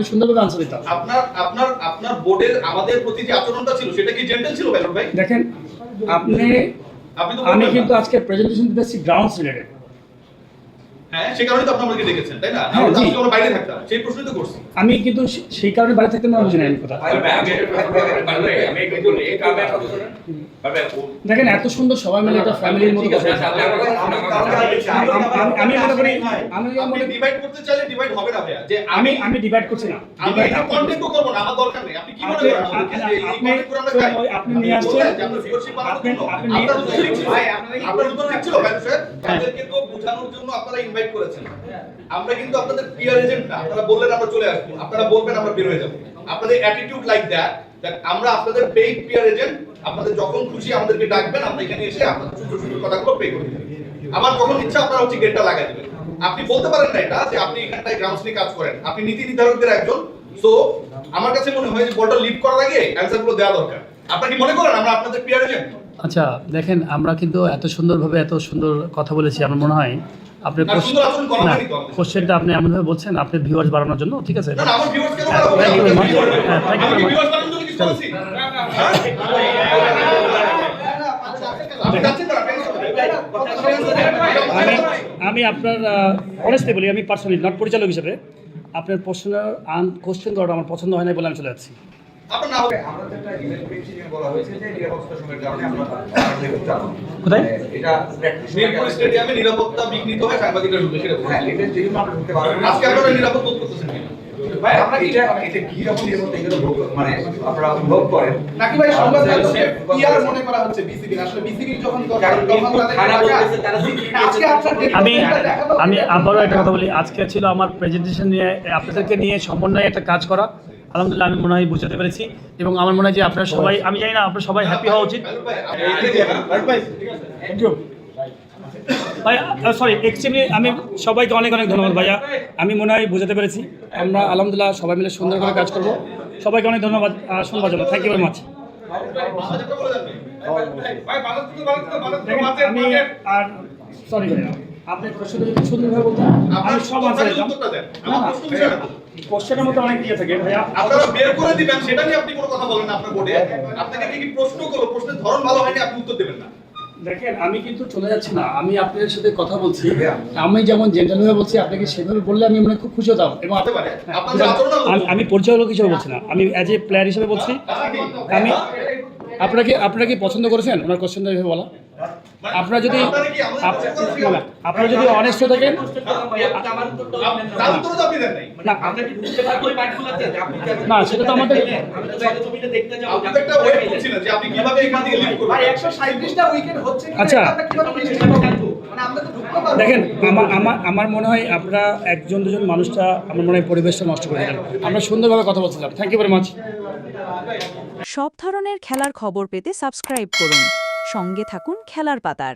সুন্দরভাবে আনসার দিতাম। আপনার আপনার আপনার বোর্ডের আমাদের প্রতি যে আচরণটা ছিল সেটা কি জেন্টল ছিল ভাই? দেখেন আমি কিন্তু আজকে প্রেজেন্টেশন দিতেছি গ্রাউন্ডস রিলেটেড। হ্যাঁ, সেই কারণে তো আপনি আমাকে ডেকেছেন, তাই না? আমরা বাইরে থাকতাম, সেই প্রশ্নই তো করছি। আমি কিন্তু সেই কারণে বাইরে থাকতে না বুঝি না এই কথা। দেখেন এত সুন্দর সবাই মিলে একটা ফ্যামিলির মতো কথা। আমি মনে করি আমি ডিভাইড করতে চাইলে ডিভাইড হবে না ভাইয়া। যে আমি ডিভাইড করছি না। আমি এটা কন্টেন্টও করব না, আমার দরকার নেই। আপনি কি মনে করেন আপনি নিয়ে আসছেন, আপনার ভিউয়ারশিপ বাড়ানোর জন্য আপনার উত্তর ঠিক ছিল ভাই, আপনার উত্তর ঠিক ছিল ভাই স্যার। আমাদেরকে তো বোঝানোর জন্য আপনারা ইনভাইট করেছেন। আমরা কিন্তু আপনাদের পিয়ার এজেন্ট না। আপনারা বললেন আমরা চলে আসবো, আপনারা বলবেন আমরা বের হয়ে যাব। আপনাদের অ্যাটিটিউড লাইক দ্যাট আমরা আপনাদের পেইড পিয়ার এজেন্ট। আপনাদের যখন খুশি আমাদেরকে ডাকবেন, আমরা এখানে এসে আপনাদের ছোট ছোট কথাগুলো পে করে দিবেন। আমার যখন ইচ্ছা আপনারা হচ্ছে গেটটা লাগাই দিবেন। আপনি বলতে পারেন না এটা যে আপনি এখানটায় গ্রাউন্ডস নিয়ে কাজ করেন, আপনি নীতি নির্ধারকদের একজন। সো আমার কাছে মনে হয় যে বলটা লিড করার আগে অ্যানসারগুলো দেওয়া দরকার। আপনি কি মনে করেন আমরা আপনাদের পিয়ার এজেন্ট? আচ্ছা দেখেন, আমরা কিন্তু এত সুন্দরভাবে এত সুন্দর কথা বলেছি। আমার মনে হয় আপনার কোশ্চেনটা আপনি এমনভাবে বলছেন আপনার ভিউয়ার্স বাড়ানোর জন্য। ঠিক আছে, না আমার ভিউয়ার্স কেন বাড়াবো? Thank you very much. আমি ভিউয়ার্স বাড়ানোর জন্য কিছু বলছি? আমি আপনার অনেস্টলি বলি, আমি পার্সোনালি নট পরিচালক হিসেবে আপনার কোশ্চেন করাটা আমার পছন্দ হয় না বলে আমি চলে যাচ্ছি। কোথায়? স্টেডিয়ামে নিরাপত্তা বিঘ্নিত হয়, সাংবাদিকরা ঢুকে সেটা আজকে আপনারা নিরাপদ বোধ করতেছেন কি? ভাই আমরা এটা কি রকম মানে আপনারা অনুভব করেন নাকি ভাই সংবাদদাতাকে পিআর মনে করা হচ্ছে বিসিবি? আসলে বিসিবি যখন আমি আবারও একটা কথা বলি, আজকে ছিল আমার প্রেজেন্টেশন নিয়ে আপনাদেরকে নিয়ে সমন্বয়ে একটা কাজ করা। আলহামদুলিল্লাহ আমি মনে হয় বুঝতে পেরেছি এবং আমার মনে হয় যে আপনারা সবাই, আমি জানি না আপনারা সবাই হ্যাপি হওয়া উচিত। ভাই সরি এক্সট্রিমলি আমি সবাইকে অনেক অনেক ধন্যবাদ ভাইয়া। আমি মনে হয় বুঝতে পেরেছি। আমরা আলহামদুলিল্লাহ সবাই মিলে সুন্দর করে কাজ করব। সবাইকে অনেক ধন্যবাদ শুনবার জন্য। Thank you very much. আমি আর সরি ভাইয়া, আপনি কোশ্চেনটা যদি সুন্দরভাবে বলতেন আমি সব আনসার দিতাম। কোশ্চেনের মধ্যে অনেক দিয়ে থাকে ভাইয়া, আপনারা বের করে দিবেন সেটা নিয়ে আপনি কোনো কথা বলেন না। আপনার বোর্ডে আপনাকে কি প্রশ্ন করলো, প্রশ্নের ধরন ভালো হয়নি, আপনি উত্তর দেবেন না। দেখেন আমি কিন্তু চলে যাচ্ছি না, আমি আপনাদের সাথে কথা বলছি। আমি যেমন জেনারেলভাবে বলছি আপনাকে সেভাবে বললে আমি মনে খুব খুশি হতাম। এবং আমি পরিচালক হিসেবে বলছি না, আমি অ্যাজ এ প্লেয়ার হিসেবে বলছি। আমি আপনারা কি পছন্দ করেছেন ওনার কোশ্চেনটা এভাবে বলা? আপনারা যদি অনেস্ট থাকেন, না সেটা তো আমাদের আচ্ছা দেখেন আমার মনে হয় আপনারা একজন দুজন মানুষটা আমার মনে হয় পরিবেশটা নষ্ট করে দিলেন। আমরা সুন্দরভাবে কথা বলছিলাম। Thank you very much. সব ধরনের খেলার খবর পেতে সাবস্ক্রাইব করুন। সঙ্গে থাকুন খেলার পাতার।